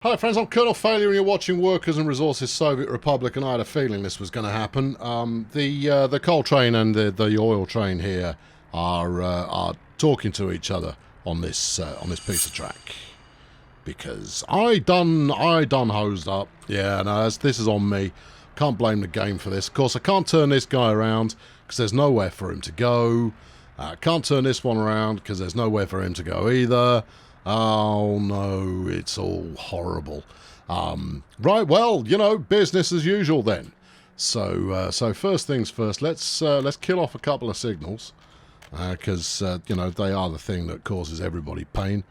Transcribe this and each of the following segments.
Hi friends, I'm Colonel Failure and you're watching Workers and Resources Soviet Republic, and I had a feeling this was going to happen. The coal train and the oil train here are talking to each other on this piece of track. Because I done hosed up. Yeah, no, this is on me. Can't blame the game for this. Of course, I can't turn this guy around because there's nowhere for him to go. Can't turn this one around because there's nowhere for him to go either. Oh no, it's all horrible. Right, well, you know, business as usual then. So first things first, let's kill off a couple of signals, because you know, they are the thing that causes everybody pain.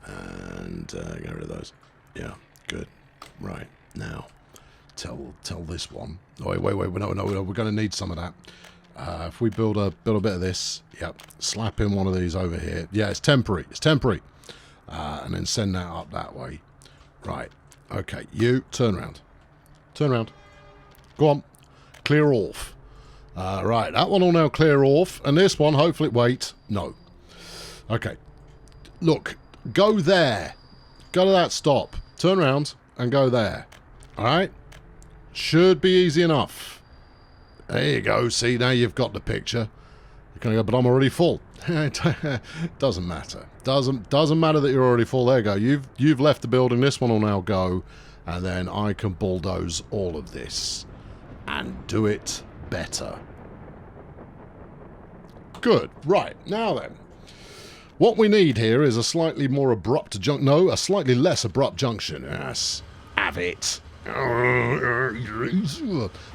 And get rid of those. Yeah, good. Right now, tell this one. Oh, wait, no, we're going to need some of that. If we build a bit of this, yep, slap in one of these over here. Yeah, it's temporary. It's temporary. And then send that up that way. Right. Okay, you turn around. Turn around. Go on. Clear off. Right, that one will now clear off. And this one, hopefully, wait. No. Okay. Look, go there. Go to that stop. Turn around and go there. Alright? Should be easy enough. There you go. See, now you've got the picture. You're going to go, but I'm already full. Doesn't matter. Doesn't matter that you're already full. There you go. You've left the building. This one will now go, and then I can bulldoze all of this and do it better. Good. Right, now then. What we need here is a slightly more abrupt junction. No, a slightly less abrupt junction. Yes. Have it.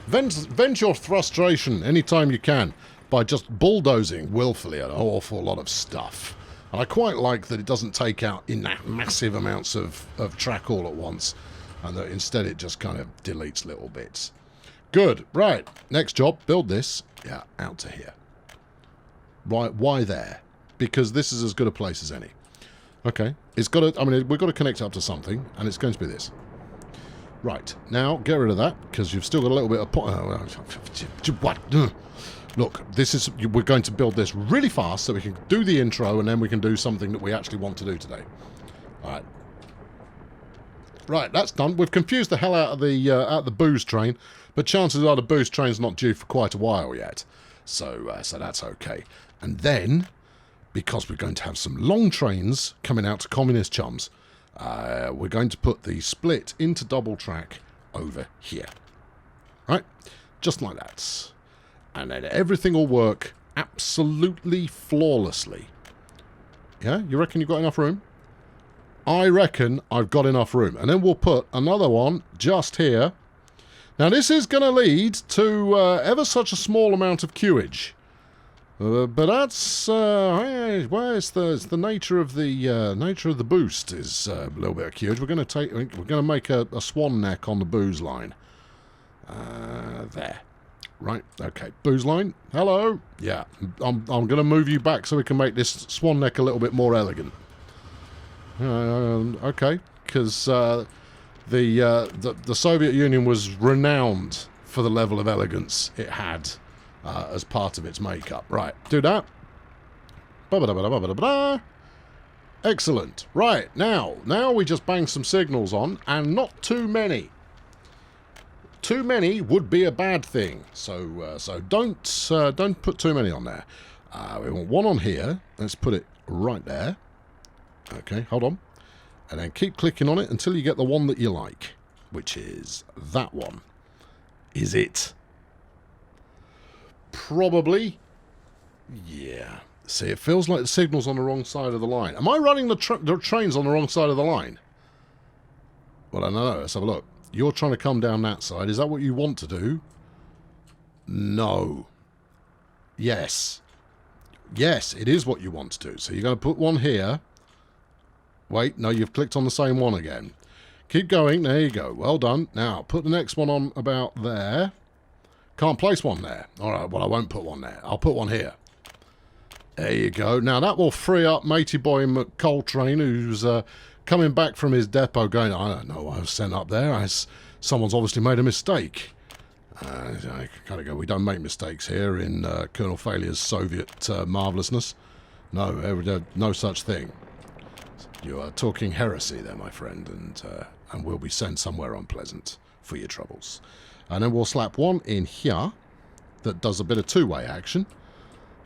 Vent your frustration anytime you can by just bulldozing willfully an awful lot of stuff. And I quite like that it doesn't take out in that massive amounts of track all at once, and that instead it just kind of deletes little bits. Good. Right. Next job. Build this. Yeah, out to here. Right. Why there? Because this is as good a place as any. Okay. It's got to, I mean, we've got to connect up to something, and it's going to be this. Right. Now, get rid of that, because you've still got a little bit of... What? Look, we're going to build this really fast so we can do the intro and then we can do something that we actually want to do today. Alright. Right, that's done. We've confused the hell out of the booze train, but chances are the booze train's not due for quite a while yet. So that's okay. And then, because we're going to have some long trains coming out to communist chums, we're going to put the split into double track over here. Right? Just like that. And then everything will work absolutely flawlessly. Yeah? You reckon you've got enough room? I reckon I've got enough room. And then we'll put another one just here. Now this is going to lead to ever such a small amount of queuage. But that's well, it's the nature of the boost is a little bit of queuage. We're going to make a swan neck on the booze line. There. Right, okay. Booze line, hello. Yeah, I'm going to move you back so we can make this swan neck a little bit more elegant. Okay, because the Soviet Union was renowned for the level of elegance it had as part of its makeup. Right, do that. Excellent. Right, now we just bang some signals on, and not too many. Too many would be a bad thing, so don't put too many on there. We want one on here. Let's put it right there. Okay, hold on, and then keep clicking on it until you get the one that you like, which is that one. Is it? Probably. Yeah. See, it feels like the signal's on the wrong side of the line. Am I running the trains on the wrong side of the line? Well, I don't know. Let's have a look. You're trying to come down that side. Is that what you want to do? No. Yes. Yes, it is what you want to do. So you're going to put one here. Wait, no, you've clicked on the same one again. Keep going. There you go. Well done. Now, put the next one on about there. Can't place one there. All right, well, I won't put one there. I'll put one here. There you go. Now, that will free up Matey Boy McColtrane, who's... coming back from his depot going, I don't know, I was sent up there. Someone's obviously made a mistake. I kind of go, we don't make mistakes here in Colonel Failure's Soviet marvellousness. No, no such thing. You are talking heresy there, my friend, and we'll be sent somewhere unpleasant for your troubles. And then we'll slap one in here that does a bit of two-way action,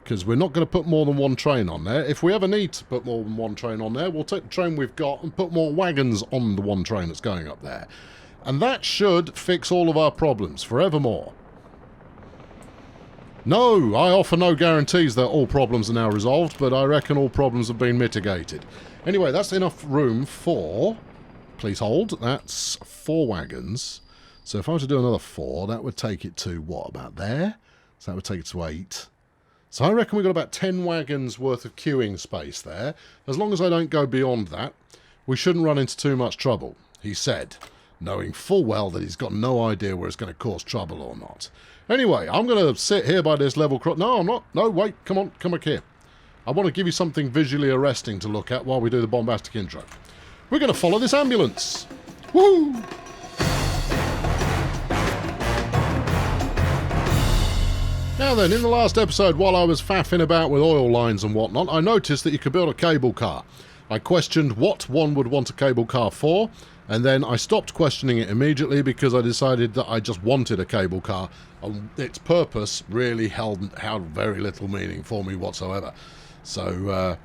because we're not going to put more than one train on there. If we ever need to put more than one train on there, we'll take the train we've got and put more wagons on the one train that's going up there. And that should fix all of our problems forevermore. No, I offer no guarantees that all problems are now resolved, but I reckon all problems have been mitigated. Anyway, that's enough room for... Please hold. That's 4 wagons. So if I were to do another 4, that would take it to, what, about there? So that would take it to 8. So I reckon we've got about 10 wagons worth of queuing space there. As long as I don't go beyond that, we shouldn't run into too much trouble, he said, knowing full well that he's got no idea where it's going to cause trouble or not. Anyway, I'm going to sit here by this level cross... No, I'm not. No, wait, come on, come back here. I want to give you something visually arresting to look at while we do the bombastic intro. We're going to follow this ambulance. Woo! Now then, in the last episode, while I was faffing about with oil lines and whatnot, I noticed that you could build a cable car. I questioned what one would want a cable car for, and then I stopped questioning it immediately because I decided that I just wanted a cable car, and its purpose really held very little meaning for me whatsoever. So,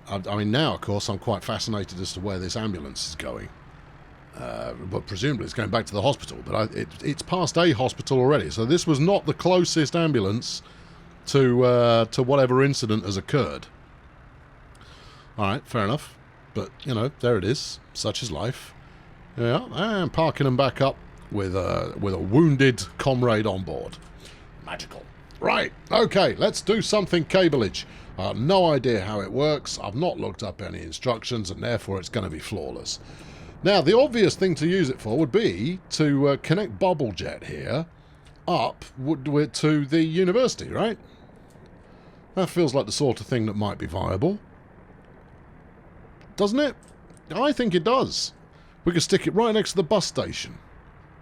I mean, now, of course, I'm quite fascinated as to where this ambulance is going. But presumably it's going back to the hospital, but it's past a hospital already, so this was not the closest ambulance to whatever incident has occurred. Alright, fair enough, but, you know, there it is, such is life. Yeah, and parking them back up with a wounded comrade on board. Magical. Right, okay, let's do something cableage. I have no idea how it works, I've not looked up any instructions, and therefore it's going to be flawless. Now, the obvious thing to use it for would be to connect Bubblejet here up to the university, right? That feels like the sort of thing that might be viable. Doesn't it? I think it does. We could stick it right next to the bus station.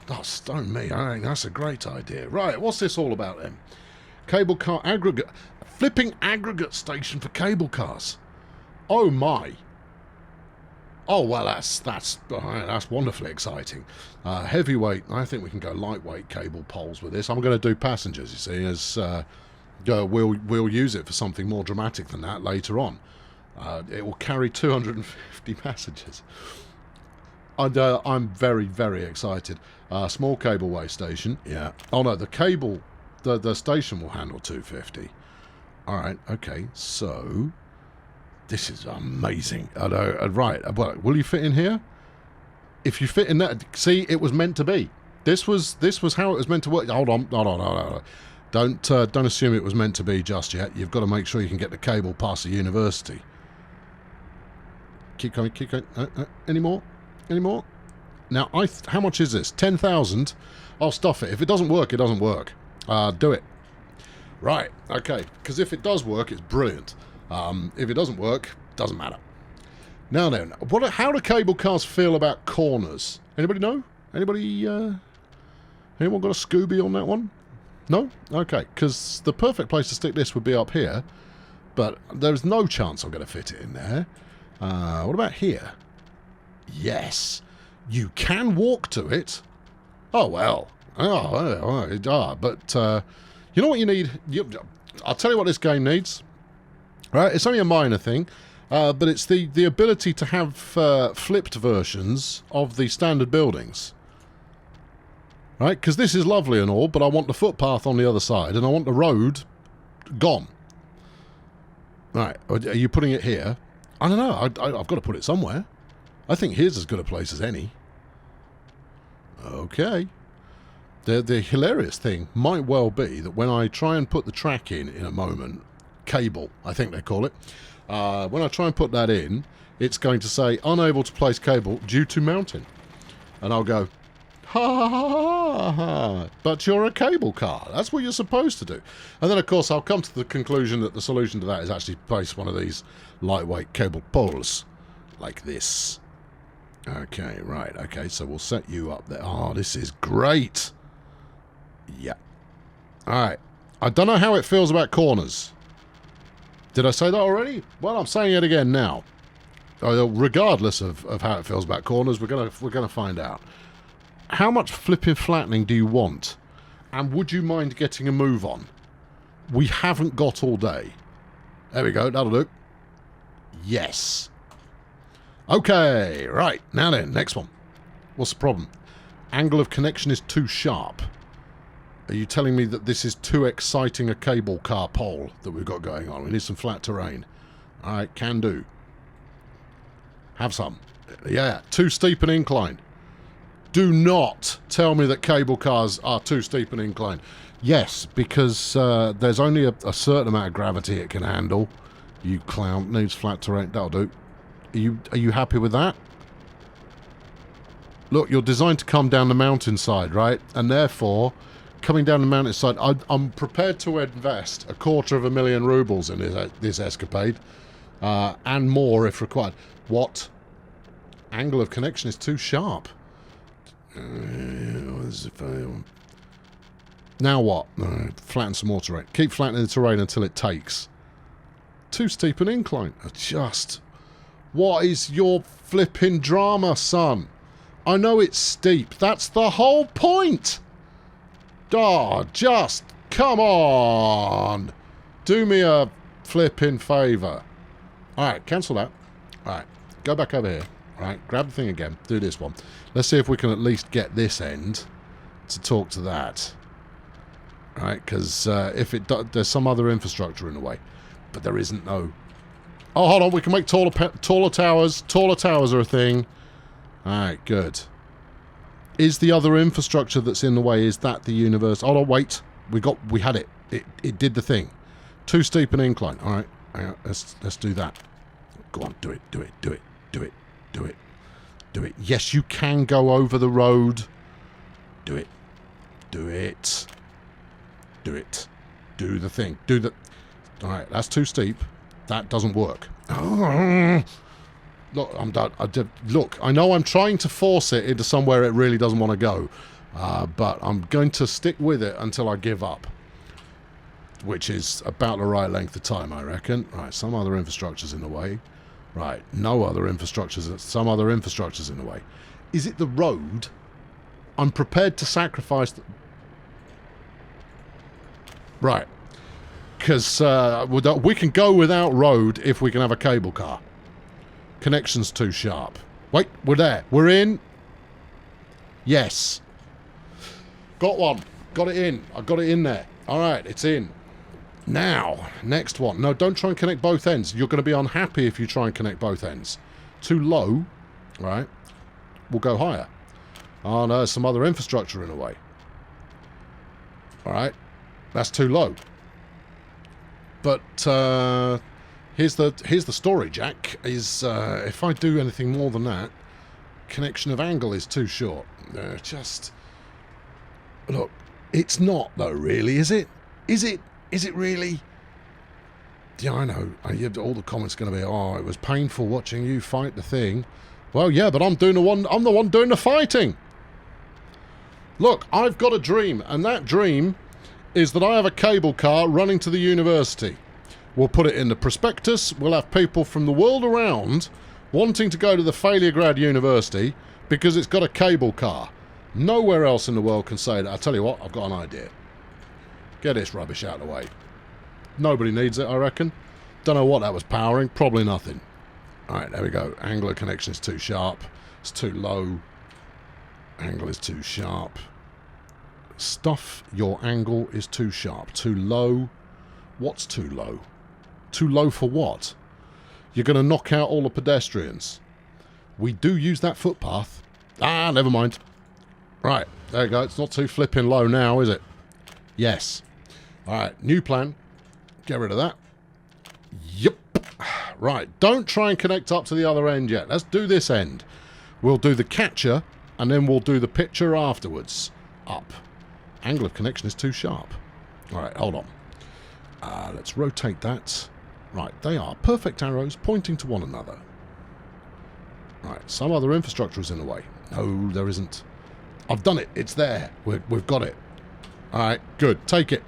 Oh, stone me, I think that's a great idea. Right, what's this all about then? Cable car aggregate. Flipping aggregate station for cable cars. Oh my. Oh, well, that's wonderfully exciting. Heavyweight, I think we can go lightweight cable poles with this. I'm going to do passengers, you see, as we'll use it for something more dramatic than that later on. It will carry 250 passengers. And I'm very, very excited. Small cableway station, yeah. Oh, no, the station will handle 250. All right, okay, so... This is amazing. Right, well, will you fit in here? If you fit in that... See, it was meant to be. This was how it was meant to work. Hold on. Don't assume it was meant to be just yet. You've got to make sure you can get the cable past the university. Keep going. Any more? Now, how much is this? 10,000? I'll stuff it. If it doesn't work, it doesn't work. Do it. Right, okay. Because if it does work, it's brilliant. If it doesn't work, doesn't matter. Now then, how do cable cars feel about corners? Anybody know? Anyone got a Scooby on that one? No? Okay, because the perfect place to stick this would be up here, but there's no chance I'm going to fit it in there. What about here? Yes. You can walk to it. Oh, well. But you know what you need? I'll tell you what this game needs. Right, it's only a minor thing, but it's the ability to have flipped versions of the standard buildings. Right, because this is lovely and all, but I want the footpath on the other side, and I want the road gone. Right, are you putting it here? I don't know, I've got to put it somewhere. I think here's as good a place as any. Okay. The hilarious thing might well be that when I try and put the track in a moment... Cable, I think they call it. When I try and put that in, it's going to say, unable to place cable due to mounting. And I'll go, ha ha ha ha, but you're a cable car. That's what you're supposed to do. And then, of course, I'll come to the conclusion that the solution to that is actually place one of these lightweight cable poles, like this. Okay, right, okay, so we'll set you up there. Oh, this is great. Yeah. Alright. I don't know how it feels about corners. Did I say that already? Well, I'm saying it again now. regardless of how it feels about corners, we're gonna find out. How much flipping flattening do you want? And would you mind getting a move on? We haven't got all day. There we go, that'll do. Yes. Okay, right, now then, next one. What's the problem? Angle of connection is too sharp. Are you telling me that this is too exciting a cable car pole that we've got going on? We need some flat terrain. Alright, can do. Have some. Yeah, too steep an incline. Do not tell me that cable cars are too steep an incline. Yes, because there's only a certain amount of gravity it can handle. You clown. Needs flat terrain. That'll do. Are you happy with that? Look, you're designed to come down the mountainside, right? And therefore, coming down the mountainside, I'm prepared to invest 250,000 rubles in this escapade. And more if required. What? Angle of connection is too sharp. Now what? Flatten some more terrain. Keep flattening the terrain until it takes. Too steep an incline. Adjust. What is your flipping drama, son? I know it's steep. That's the whole point. Just come on. Do me a flipping favour. Alright, cancel that. Alright, go back over here. Alright, grab the thing again. Do this one. Let's see if we can at least get this end to talk to that. Alright, because if it there's some other infrastructure in the way. But there isn't, no. Oh, hold on. We can make taller towers. Taller towers are a thing. Alright, good. Is the other infrastructure that's in the way, is that the universe? Hold on, wait. We had it. It did the thing. Too steep an incline. Alright, let's do that. Go on, do it. Yes, you can go over the road. Do it. Do the thing. Alright, that's too steep. That doesn't work. Look, I'm done. Look, I know I'm trying to force it into somewhere it really doesn't want to go. But I'm going to stick with it until I give up. Which is about the right length of time, I reckon. Right, some other infrastructure's in the way. Right, no other infrastructures. Some other infrastructure's in the way. Is it the road? I'm prepared to sacrifice... Right. Because we can go without road if we can have a cable car. Connection's too sharp. Wait, we're there. We're in. Yes. Got one. Got it in. I got it in there. Alright, it's in. Now, next one. No, don't try and connect both ends. You're going to be unhappy if you try and connect both ends. Too low. Right. We'll go higher. Oh no, there's some other infrastructure in the way. Alright. That's too low. But, here's the story, Jack, is if I do anything more than that, connection of angle is too short. Look, it's not though, really, is it? Is it really? Yeah, I know. All the comments are going to be, oh, it was painful watching you fight the thing. Well, yeah, but I'm the one doing the fighting. Look, I've got a dream, and that dream is that I have a cable car running to the university. We'll put it in the prospectus. We'll have people from the world around wanting to go to the Failure University because it's got a cable car. Nowhere else in the world can say that. I'll tell you what, I've got an idea. Get this rubbish out of the way. Nobody needs it, I reckon. Don't know what that was powering. Probably nothing. Alright, there we go. Angle of connection is too sharp. It's too low. Angle is too sharp. Stuff, your angle is too sharp. Too low. What's too low? Too low for what? You're going to knock out all the pedestrians. We do use that footpath. Ah, never mind. Right, there you go. It's not too flipping low now, is it? Yes. Alright, new plan. Get rid of that. Yep. Right, don't try and connect up to the other end yet. Let's do this end. We'll do the catcher, and then we'll do the picture afterwards. Up. Angle of connection is too sharp. Alright, hold on. Let's rotate that. Right, they are perfect arrows pointing to one another. Right, some other infrastructure is in the way. No, there isn't. I've done it. It's there. We've got it. Alright, good. Take it.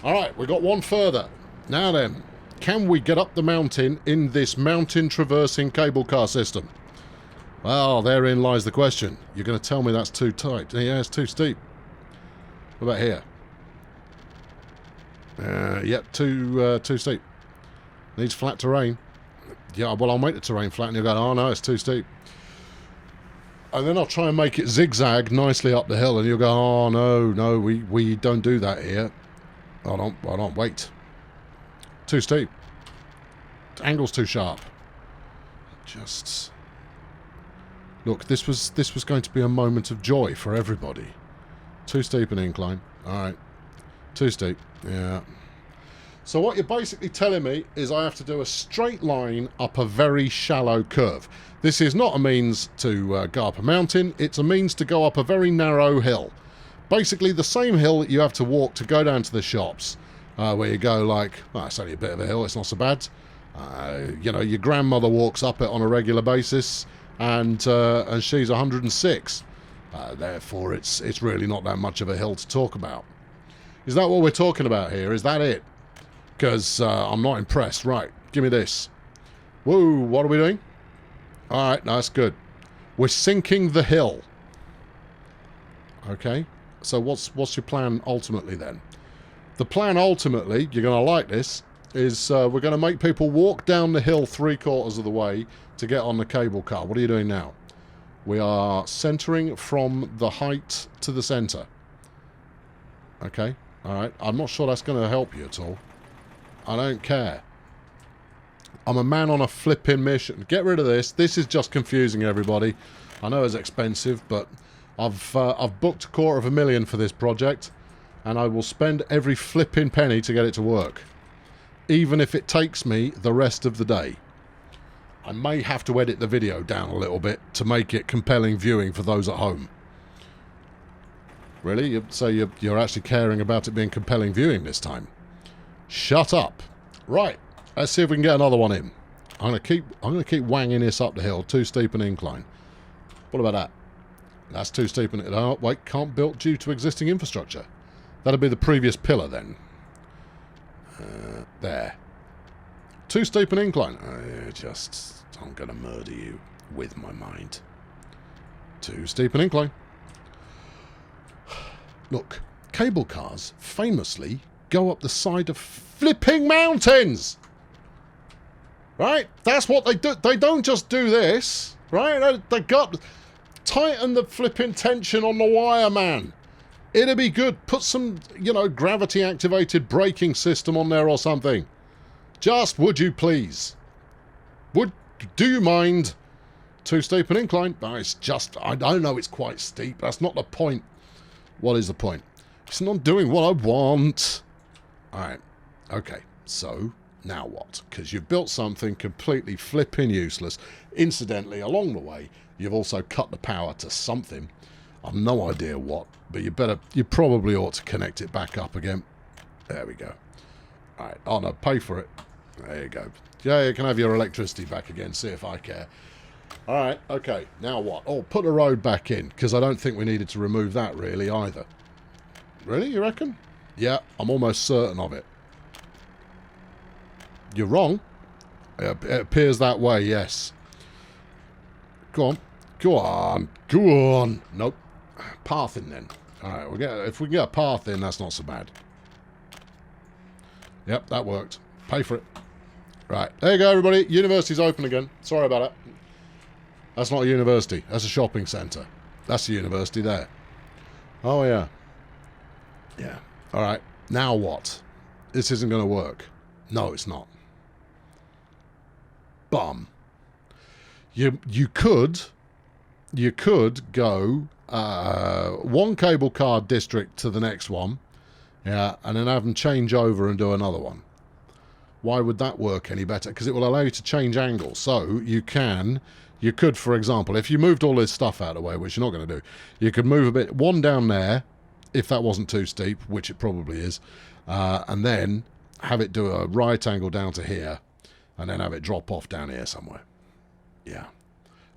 Alright, we've got one further. Now then, Can we get up the mountain in this mountain traversing cable car system? Well, therein lies the question. You're going to tell me that's too tight. Yeah, it's too steep. What about here? Yep, too steep. Needs flat terrain. Yeah, well, I'll make the terrain flat, and you'll go, oh no, it's too steep. And then I'll try and make it zigzag nicely up the hill, and you'll go, oh no, we don't do that here. Hold on, wait. Too steep. Angle's too sharp. Just... Look, this was going to be a moment of joy for everybody. Too steep an incline. Alright. Too steep. Yeah. So what you're basically telling me is I have to do a straight line up a very shallow curve. This is not a means to go up a mountain. It's a means to go up a very narrow hill. Basically the same hill that you have to walk to go down to the shops. Where you go like, well, it's only a bit of a hill, it's not so bad. You know, your grandmother walks up it on a regular basis, and she's 106. Therefore, it's really not that much of a hill to talk about. Is that what we're talking about here? Is that it? Because I'm not impressed. Right, give me this. Whoa, what are we doing? All right, that's good. We're sinking the hill. Okay, so what's your plan ultimately then? The plan ultimately, you're going to like this, is we're going to make people walk down the hill 3/4 of the way to get on the cable car. What are you doing now? We are centering from the height to the center. Okay, alright. I'm not sure that's going to help you at all. I don't care. I'm a man on a flipping mission. Get rid of this. This is just confusing everybody. I know it's expensive, but I've booked $250,000 for this project. And I will spend every flipping penny to get it to work. Even if it takes me the rest of the day. I may have to edit the video down a little bit to make it compelling viewing for those at home. Really? So you're actually caring about it being compelling viewing this time? Shut up. Right. Let's see if we can get another one in. I'm gonna keep wanging this up the hill. Too steep an incline. What about that? That's too steep an... Oh, wait. Can't build due to existing infrastructure. That'll be the previous pillar then. There. Too steep an incline. I'm going to murder you with my mind. Too steep an incline. Look, cable cars famously go up the side of flipping mountains. Right? That's what they do. They don't just do this. Right? They got... Tighten the flipping tension on the wire, man. It'd be good. Put some, you know, gravity-activated braking system on there or something. Just, would you please? Do you mind? Too steep an incline? No, it's just, I know it's quite steep. That's not the point. What is the point? It's not doing what I want. Alright. Okay. So, now what? Because you've built something completely flipping useless. Incidentally, along the way, you've also cut the power to something. I've no idea what, but you probably ought to connect it back up again. There we go. Alright, oh no, pay for it. There you go. Yeah, you can have your electricity back again, see if I care. Alright, okay, now what? Oh, put the road back in, because I don't think we needed to remove that really either. Really, you reckon? Yeah, I'm almost certain of it. You're wrong. It appears that way, yes. Go on. Go on. Go on. Nope. Path in then. Alright, if we can get a path in, that's not so bad. Yep, that worked. Pay for it. Right. There you go, everybody. University's open again. Sorry about that. That's not a university. That's a shopping centre. That's a university there. Oh, yeah. Yeah. Alright. Now what? This isn't going to work. No, it's not. Bum. You could go one cable car district to the next one, yeah, and then have them change over and do another one. Why would that work any better? Because it will allow you to change angles. So you could, for example, if you moved all this stuff out of the way, which you're not going to do, you could move a bit, one down there, if that wasn't too steep, which it probably is, and then have it do a right angle down to here, and then have it drop off down here somewhere. Yeah.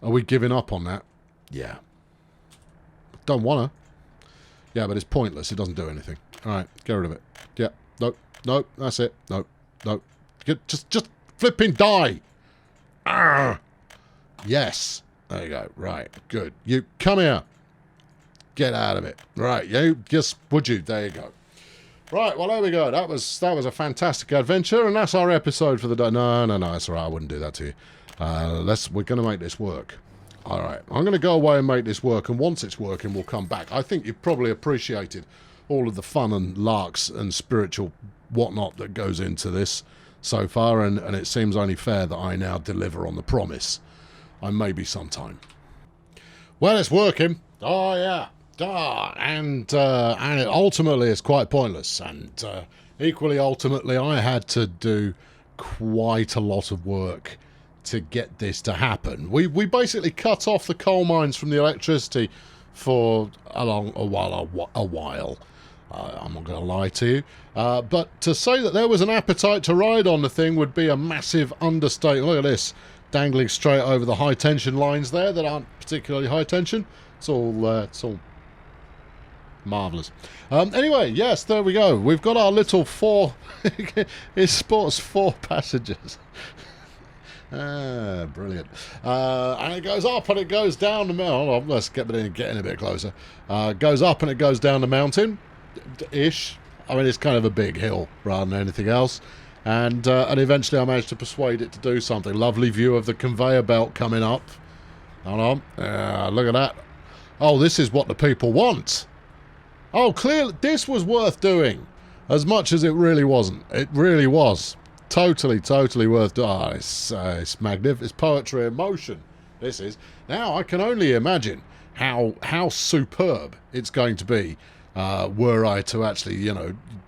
Are we giving up on that? Yeah. Don't wanna. Yeah, but it's pointless. It doesn't do anything. Alright, get rid of it. Yeah. Nope. Nope. That's it. Nope. Nope. Just flipping die. Arrgh. Yes. There you go. Right. Good. You come here. Get out of it. Right. You just would you? There you go. Right. Well, there we go. That was a fantastic adventure, and that's our episode for the day. No, it's all right. I wouldn't do that to you. We're going to make this work. All right. I'm going to go away and make this work, and once it's working, we'll come back. I think you've probably appreciated all of the fun and larks and spiritual whatnot that goes into this so far, and it seems only fair that I now deliver on the promise. I may be sometime. Well, it's working. Oh, yeah. And ultimately it's quite pointless, and equally ultimately I had to do quite a lot of work to get this to happen. We basically cut off the coal mines from the electricity for a while. I'm not going to lie to you, but to say that there was an appetite to ride on the thing would be a massive understatement. Look at this, dangling straight over the high tension lines there that aren't particularly high tension. It's all marvellous. Anyway, yes, there we go. We've got our little it sports 4 passengers. Brilliant. And it goes up and it goes down the mountain. Let's get in a bit closer. Goes up and it goes down the mountain. Ish. I mean, it's kind of a big hill rather than anything else. And eventually I managed to persuade it to do something. Lovely view of the conveyor belt coming up. Hold on. Look at that. Oh, this is what the people want. Oh, clearly, this was worth doing. As much as it really wasn't. It really was. Totally worth doing. Oh, it's magnificent. It's poetry in motion. This is. Now, I can only imagine how superb it's going to be were I to actually,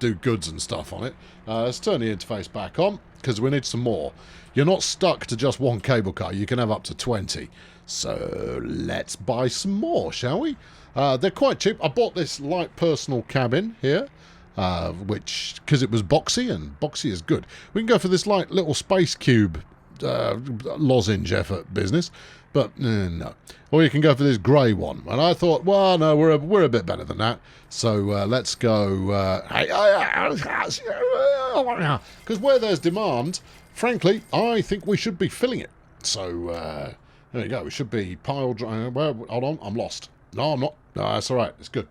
do goods and stuff on it. Let's turn the interface back on, because we need some more. You're not stuck to just one cable car. You can have up to 20. So let's buy some more, shall we? They're quite cheap. I bought this light personal cabin here, because it was boxy, and boxy is good. We can go for this light little space cube lozenge effort business, but no. Or you can go for this grey one. And I thought, well, no, we're a bit better than that. So let's go. Because where there's demand, frankly, I think we should be filling it. So there you go. We should be piled. Hold on, I'm lost. No, I'm not. No, that's all right. It's good.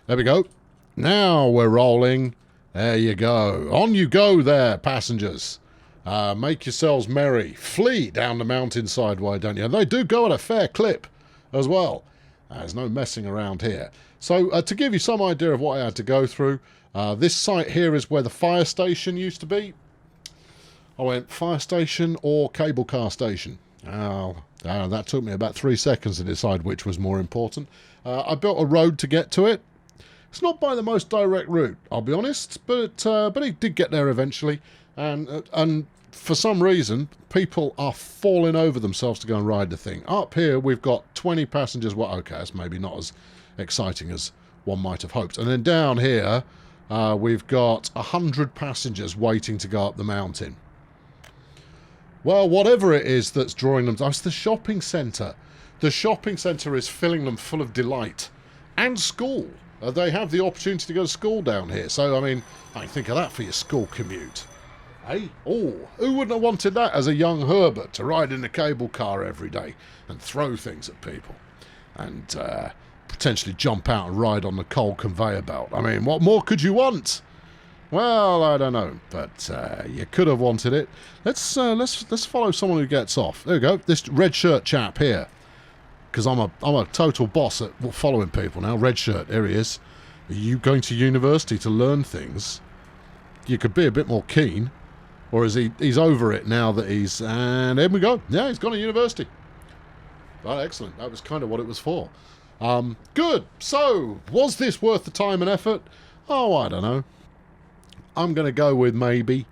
There we go. Now we're rolling. There you go. On you go there, passengers. Make yourselves merry. Flee down the mountainside, why don't you? And they do go at a fair clip as well. There's no messing around here. So to give you some idea of what I had to go through, this site here is where the fire station used to be. I went fire station or cable car station. That took me about 3 seconds to decide which was more important. I built a road to get to it. It's not by the most direct route, I'll be honest, but it did get there eventually. And for some reason, people are falling over themselves to go and ride the thing. Up here, we've got 20 passengers. Well, okay, it's maybe not as exciting as one might have hoped. And then down here, we've got 100 passengers waiting to go up the mountain. Well, whatever it is that's drawing them... Oh, it's the shopping centre. The shopping centre is filling them full of delight. And school. They have the opportunity to go to school down here. So, I mean, think of that for your school commute. Hey? Oh, who wouldn't have wanted that as a young Herbert, to ride in a cable car every day and throw things at people? And potentially jump out and ride on the coal conveyor belt. I mean, what more could you want? Well, I don't know, but you could have wanted it. Let's follow someone who gets off. There we go. This red shirt chap here, because I'm a total boss at following people now. Red shirt, here he is. Are you going to university to learn things? You could be a bit more keen, or is he's over it now that he's... And here we go. Yeah, he's gone to university. Oh, excellent. That was kind of what it was for. Good. So, was this worth the time and effort? Oh, I don't know. I'm going to go with maybe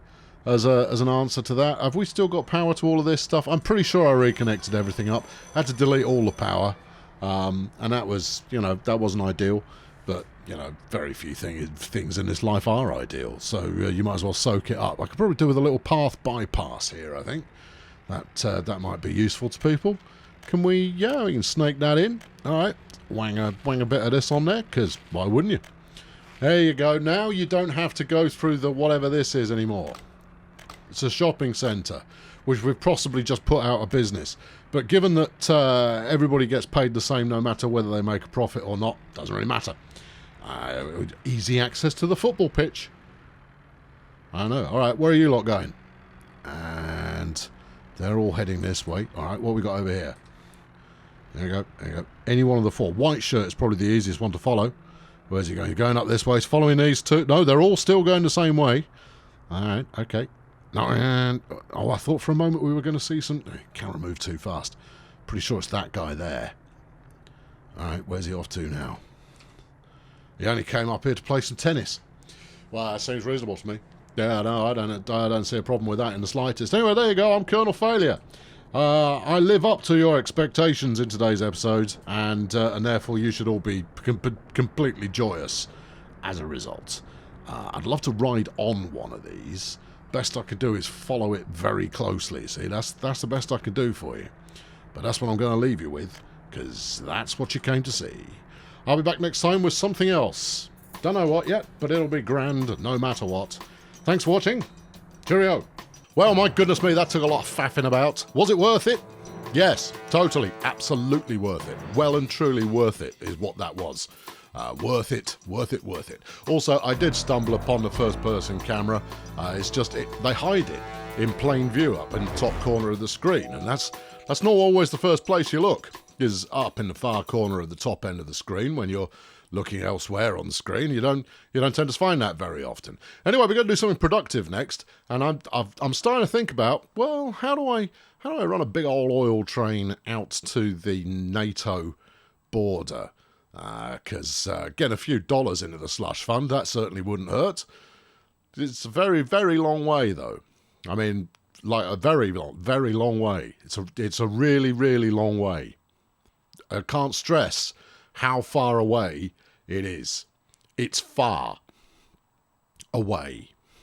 as an answer to that. Have we still got power to all of this stuff? I'm pretty sure I reconnected everything up. Had to delete all the power. And that was, that wasn't ideal. But, very few things in this life are ideal. So you might as well soak it up. I could probably do with a little path bypass here, I think. That might be useful to people. Can we... Yeah, we can snake that in. All right. Wang a bit of this on there, because why wouldn't you? There you go. Now you don't have to go through the whatever this is anymore. It's a shopping centre, which we've possibly just put out of business. But given that everybody gets paid the same no matter whether they make a profit or not, doesn't really matter. Easy access to the football pitch. I know. All right, where are you lot going? And they're all heading this way. All right, what we got over here? There you go, there you go. Any one of the four. White shirt is probably the easiest one to follow. Where's he going? He's going up this way. He's following these two. No, they're all still going the same way. All right, okay. No, and oh, I thought for a moment we were going to see some... Camera moved too fast. Pretty sure it's that guy there. All right, where's he off to now? He only came up here to play some tennis. Well, that seems reasonable to me. Yeah, no, I don't see a problem with that in the slightest. Anyway, there you go. I'm Colonel Failure. I live up to your expectations in today's episode, and therefore you should all be completely joyous as a result. I'd love to ride on one of these. Best I could do is follow it very closely. See, that's the best I could do for you. But that's what I'm going to leave you with, because that's what you came to see. I'll be back next time with something else. Don't know what yet, but it'll be grand no matter what. Thanks for watching. Cheerio. Well, my goodness me, that took a lot of faffing about. Was it worth it? Yes, totally, absolutely worth it. Well and truly worth it is what that was. Worth it, worth it, worth it. Also, I did stumble upon the first-person camera. It's just, they hide it in plain view up in the top corner of the screen, and that's not always the first place you look, is up in the far corner of the top end of the screen when you're looking elsewhere on the screen. You don't tend to find that very often. Anyway, we're going to do something productive next, and I'm starting to think about, well, how do I run a big old oil train out to the NATO border? Because getting a few dollars into the slush fund, that certainly wouldn't hurt. It's a very, very long way, though. I mean, like a very long way. It's a really, really long way. I can't stress how far away it is. It's far away.